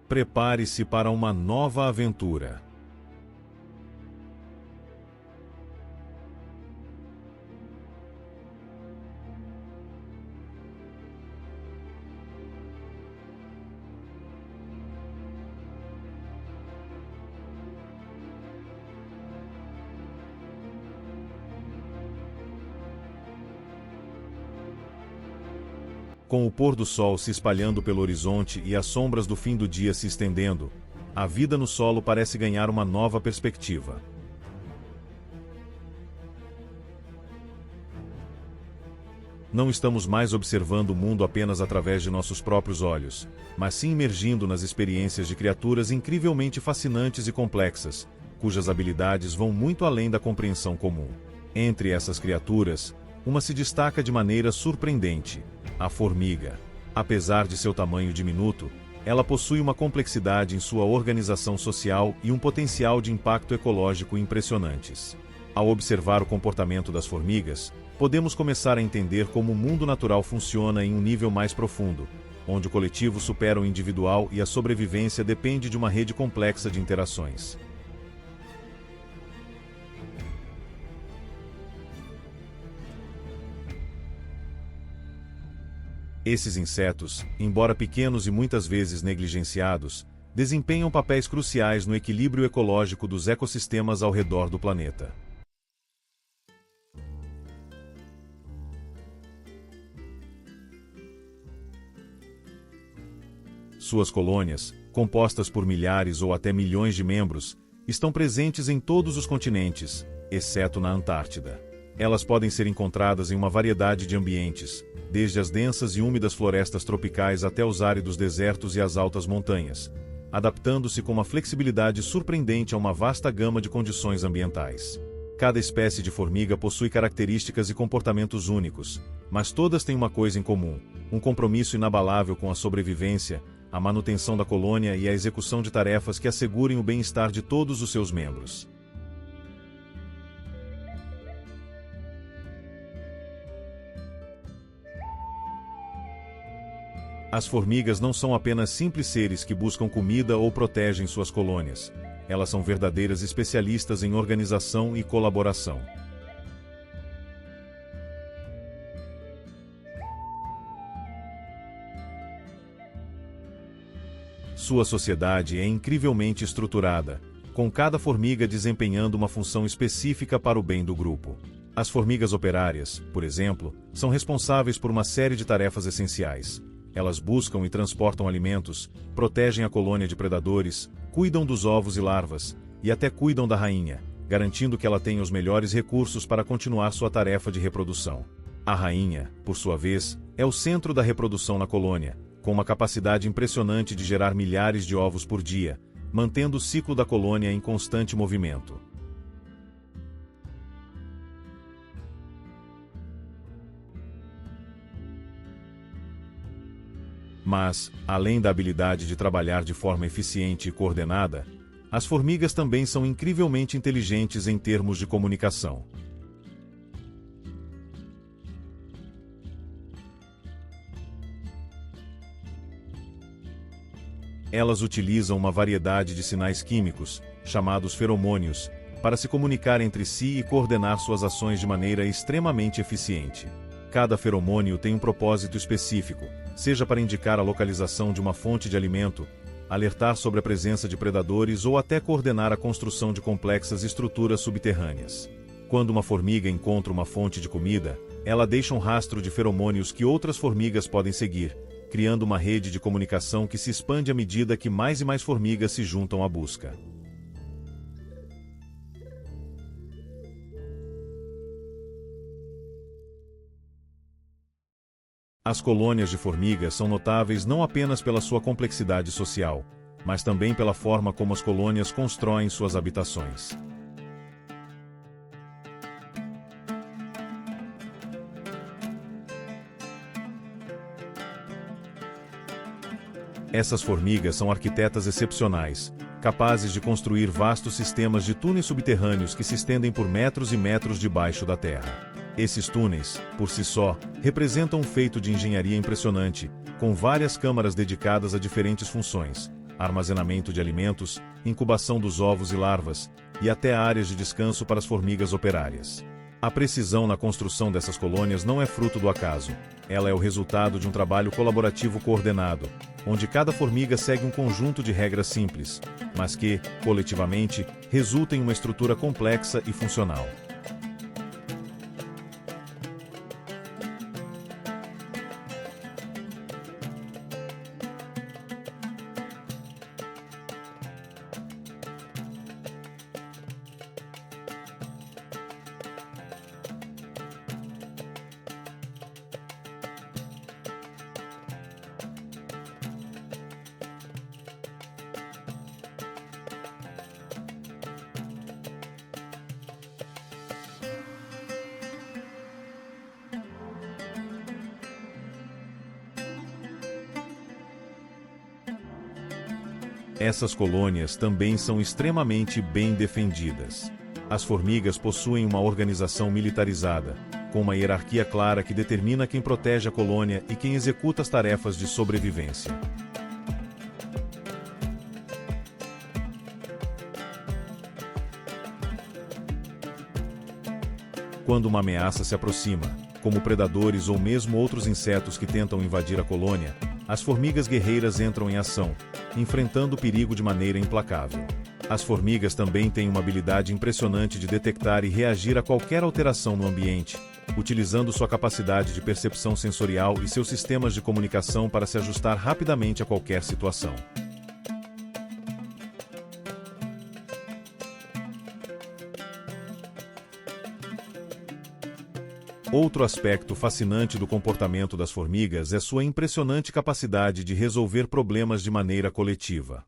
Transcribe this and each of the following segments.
Prepare-se para uma nova aventura. Com o pôr do sol se espalhando pelo horizonte e as sombras do fim do dia se estendendo, a vida no solo parece ganhar uma nova perspectiva. Não estamos mais observando o mundo apenas através de nossos próprios olhos, mas sim imergindo nas experiências de criaturas incrivelmente fascinantes e complexas, cujas habilidades vão muito além da compreensão comum. Entre essas criaturas, uma se destaca de maneira surpreendente: a formiga. Apesar de seu tamanho diminuto, ela possui uma complexidade em sua organização social e um potencial de impacto ecológico impressionantes. Ao observar o comportamento das formigas, podemos começar a entender como o mundo natural funciona em um nível mais profundo, onde o coletivo supera o individual e a sobrevivência depende de uma rede complexa de interações. Esses insetos, embora pequenos e muitas vezes negligenciados, desempenham papéis cruciais no equilíbrio ecológico dos ecossistemas ao redor do planeta. Suas colônias, compostas por milhares ou até milhões de membros, estão presentes em todos os continentes, exceto na Antártida. Elas podem ser encontradas em uma variedade de ambientes, desde as densas e úmidas florestas tropicais até os áridos desertos e as altas montanhas, adaptando-se com uma flexibilidade surpreendente a uma vasta gama de condições ambientais. Cada espécie de formiga possui características e comportamentos únicos, mas todas têm uma coisa em comum: um compromisso inabalável com a sobrevivência, a manutenção da colônia e a execução de tarefas que assegurem o bem-estar de todos os seus membros. As formigas não são apenas simples seres que buscam comida ou protegem suas colônias. Elas são verdadeiras especialistas em organização e colaboração. Sua sociedade é incrivelmente estruturada, com cada formiga desempenhando uma função específica para o bem do grupo. As formigas operárias, por exemplo, são responsáveis por uma série de tarefas essenciais. Elas buscam e transportam alimentos, protegem a colônia de predadores, cuidam dos ovos e larvas, e até cuidam da rainha, garantindo que ela tenha os melhores recursos para continuar sua tarefa de reprodução. A rainha, por sua vez, é o centro da reprodução na colônia, com uma capacidade impressionante de gerar milhares de ovos por dia, mantendo o ciclo da colônia em constante movimento. Mas, além da habilidade de trabalhar de forma eficiente e coordenada, as formigas também são incrivelmente inteligentes em termos de comunicação. Elas utilizam uma variedade de sinais químicos, chamados feromônios, para se comunicar entre si e coordenar suas ações de maneira extremamente eficiente. Cada feromônio tem um propósito específico, seja para indicar a localização de uma fonte de alimento, alertar sobre a presença de predadores ou até coordenar a construção de complexas estruturas subterrâneas. Quando uma formiga encontra uma fonte de comida, ela deixa um rastro de feromônios que outras formigas podem seguir, criando uma rede de comunicação que se expande à medida que mais e mais formigas se juntam à busca. As colônias de formigas são notáveis não apenas pela sua complexidade social, mas também pela forma como as colônias constroem suas habitações. Essas formigas são arquitetas excepcionais, capazes de construir vastos sistemas de túneis subterrâneos que se estendem por metros e metros debaixo da terra. Esses túneis, por si só, representam um feito de engenharia impressionante, com várias câmaras dedicadas a diferentes funções, armazenamento de alimentos, incubação dos ovos e larvas, e até áreas de descanso para as formigas operárias. A precisão na construção dessas colônias não é fruto do acaso. Ela é o resultado de um trabalho colaborativo coordenado, onde cada formiga segue um conjunto de regras simples, mas que, coletivamente, resulta em uma estrutura complexa e funcional. Essas colônias também são extremamente bem defendidas. As formigas possuem uma organização militarizada, com uma hierarquia clara que determina quem protege a colônia e quem executa as tarefas de sobrevivência. Quando uma ameaça se aproxima, como predadores ou mesmo outros insetos que tentam invadir a colônia, as formigas guerreiras entram em ação, enfrentando o perigo de maneira implacável. As formigas também têm uma habilidade impressionante de detectar e reagir a qualquer alteração no ambiente, utilizando sua capacidade de percepção sensorial e seus sistemas de comunicação para se ajustar rapidamente a qualquer situação. Outro aspecto fascinante do comportamento das formigas é sua impressionante capacidade de resolver problemas de maneira coletiva.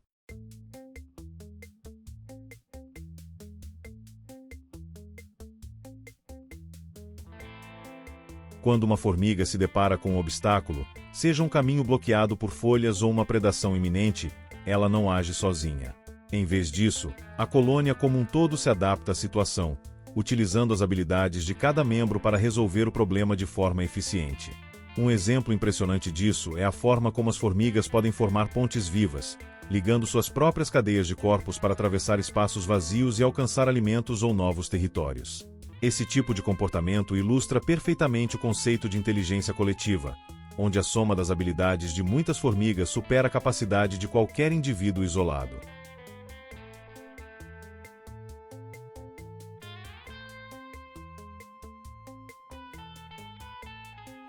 Quando uma formiga se depara com um obstáculo, seja um caminho bloqueado por folhas ou uma predação iminente, ela não age sozinha. Em vez disso, a colônia como um todo se adapta à situação, utilizando as habilidades de cada membro para resolver o problema de forma eficiente. Um exemplo impressionante disso é a forma como as formigas podem formar pontes vivas, ligando suas próprias cadeias de corpos para atravessar espaços vazios e alcançar alimentos ou novos territórios. Esse tipo de comportamento ilustra perfeitamente o conceito de inteligência coletiva, onde a soma das habilidades de muitas formigas supera a capacidade de qualquer indivíduo isolado.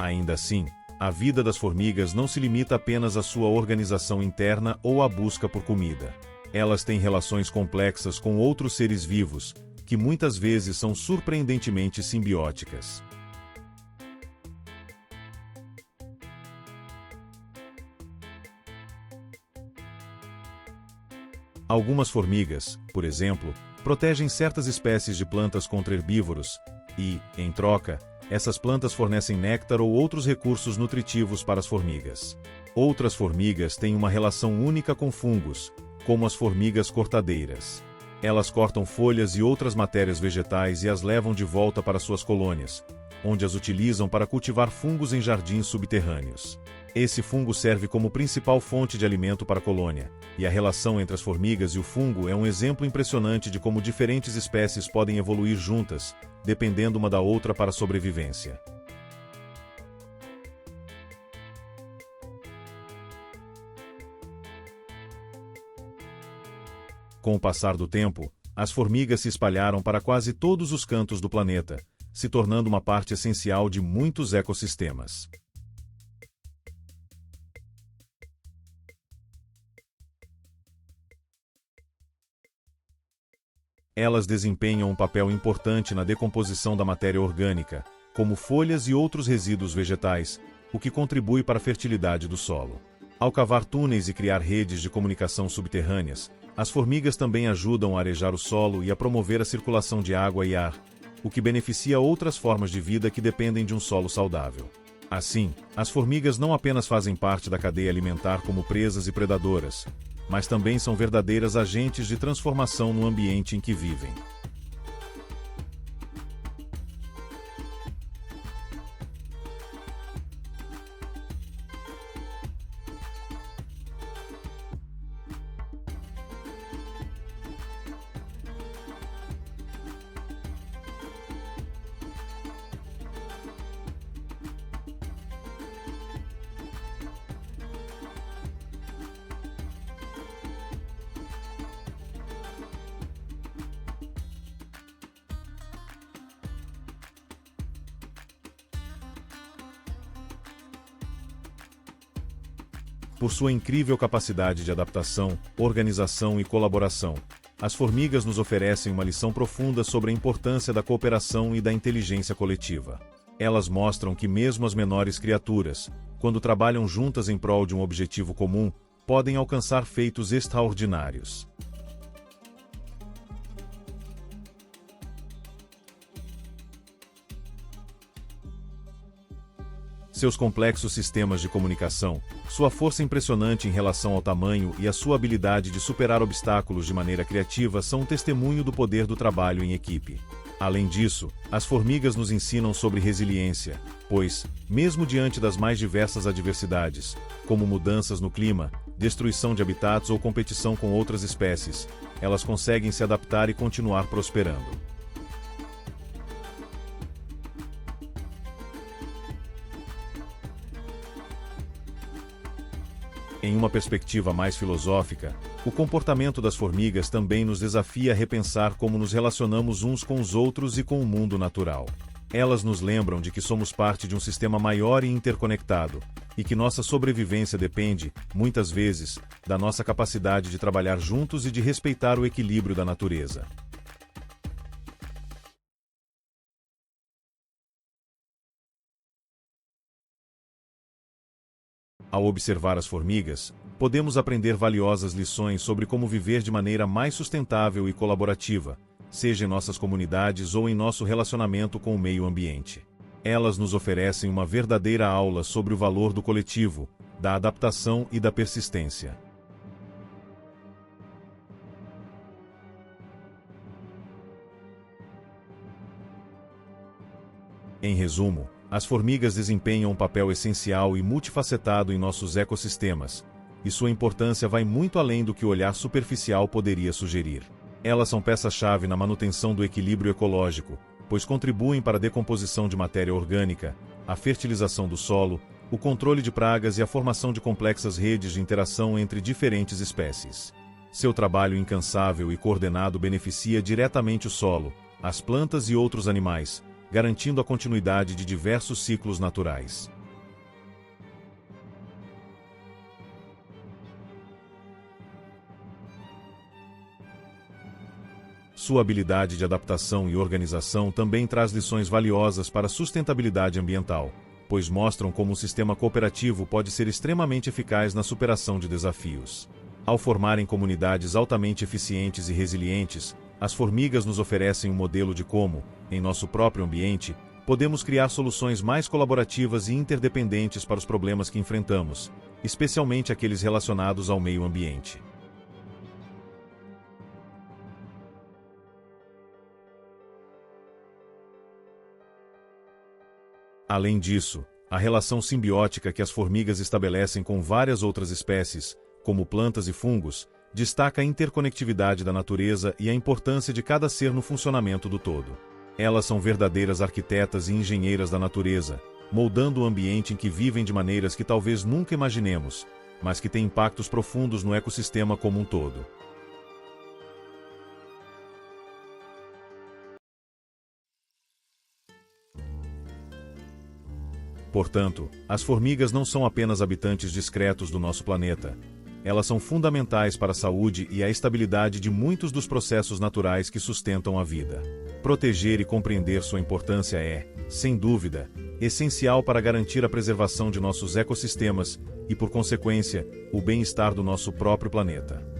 Ainda assim, a vida das formigas não se limita apenas à sua organização interna ou à busca por comida. Elas têm relações complexas com outros seres vivos, que muitas vezes são surpreendentemente simbióticas. Algumas formigas, por exemplo, protegem certas espécies de plantas contra herbívoros e, em troca, essas plantas fornecem néctar ou outros recursos nutritivos para as formigas. Outras formigas têm uma relação única com fungos, como as formigas cortadeiras. Elas cortam folhas e outras matérias vegetais e as levam de volta para suas colônias, onde as utilizam para cultivar fungos em jardins subterrâneos. Esse fungo serve como principal fonte de alimento para a colônia, e a relação entre as formigas e o fungo é um exemplo impressionante de como diferentes espécies podem evoluir juntas, dependendo uma da outra para a sobrevivência. Com o passar do tempo, as formigas se espalharam para quase todos os cantos do planeta, se tornando uma parte essencial de muitos ecossistemas. Elas desempenham um papel importante na decomposição da matéria orgânica, como folhas e outros resíduos vegetais, o que contribui para a fertilidade do solo. Ao cavar túneis e criar redes de comunicação subterrâneas, as formigas também ajudam a arejar o solo e a promover a circulação de água e ar, o que beneficia outras formas de vida que dependem de um solo saudável. Assim, as formigas não apenas fazem parte da cadeia alimentar como presas e predadoras, mas também são verdadeiras agentes de transformação no ambiente em que vivem. Por sua incrível capacidade de adaptação, organização e colaboração, as formigas nos oferecem uma lição profunda sobre a importância da cooperação e da inteligência coletiva. Elas mostram que mesmo as menores criaturas, quando trabalham juntas em prol de um objetivo comum, podem alcançar feitos extraordinários. Seus complexos sistemas de comunicação, sua força impressionante em relação ao tamanho e a sua habilidade de superar obstáculos de maneira criativa são um testemunho do poder do trabalho em equipe. Além disso, as formigas nos ensinam sobre resiliência, pois, mesmo diante das mais diversas adversidades, como mudanças no clima, destruição de habitats ou competição com outras espécies, elas conseguem se adaptar e continuar prosperando. Em uma perspectiva mais filosófica, o comportamento das formigas também nos desafia a repensar como nos relacionamos uns com os outros e com o mundo natural. Elas nos lembram de que somos parte de um sistema maior e interconectado, e que nossa sobrevivência depende, muitas vezes, da nossa capacidade de trabalhar juntos e de respeitar o equilíbrio da natureza. Ao observar as formigas, podemos aprender valiosas lições sobre como viver de maneira mais sustentável e colaborativa, seja em nossas comunidades ou em nosso relacionamento com o meio ambiente. Elas nos oferecem uma verdadeira aula sobre o valor do coletivo, da adaptação e da persistência. Em resumo, as formigas desempenham um papel essencial e multifacetado em nossos ecossistemas, e sua importância vai muito além do que o olhar superficial poderia sugerir. Elas são peça-chave na manutenção do equilíbrio ecológico, pois contribuem para a decomposição de matéria orgânica, a fertilização do solo, o controle de pragas e a formação de complexas redes de interação entre diferentes espécies. Seu trabalho incansável e coordenado beneficia diretamente o solo, as plantas e outros animais, garantindo a continuidade de diversos ciclos naturais. Sua habilidade de adaptação e organização também traz lições valiosas para a sustentabilidade ambiental, pois mostram como um sistema cooperativo pode ser extremamente eficaz na superação de desafios. Ao formarem comunidades altamente eficientes e resilientes, as formigas nos oferecem um modelo de como, em nosso próprio ambiente, podemos criar soluções mais colaborativas e interdependentes para os problemas que enfrentamos, especialmente aqueles relacionados ao meio ambiente. Além disso, a relação simbiótica que as formigas estabelecem com várias outras espécies, como plantas e fungos, destaca a interconectividade da natureza e a importância de cada ser no funcionamento do todo. Elas são verdadeiras arquitetas e engenheiras da natureza, moldando o ambiente em que vivem de maneiras que talvez nunca imaginemos, mas que têm impactos profundos no ecossistema como um todo. Portanto, as formigas não são apenas habitantes discretos do nosso planeta. Elas são fundamentais para a saúde e a estabilidade de muitos dos processos naturais que sustentam a vida. Proteger e compreender sua importância é, sem dúvida, essencial para garantir a preservação de nossos ecossistemas e, por consequência, o bem-estar do nosso próprio planeta.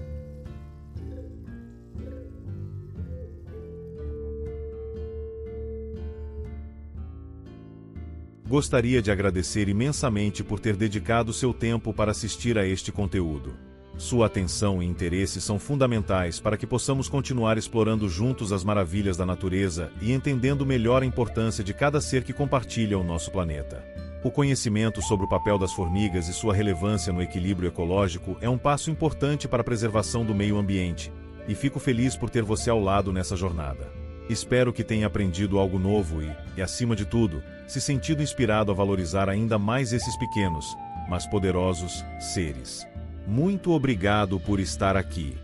Gostaria de agradecer imensamente por ter dedicado seu tempo para assistir a este conteúdo. Sua atenção e interesse são fundamentais para que possamos continuar explorando juntos as maravilhas da natureza e entendendo melhor a importância de cada ser que compartilha o nosso planeta. O conhecimento sobre o papel das formigas e sua relevância no equilíbrio ecológico é um passo importante para a preservação do meio ambiente, e fico feliz por ter você ao lado nessa jornada. Espero que tenha aprendido algo novo e, acima de tudo, se sentido inspirado a valorizar ainda mais esses pequenos, mas poderosos, seres. Muito obrigado por estar aqui.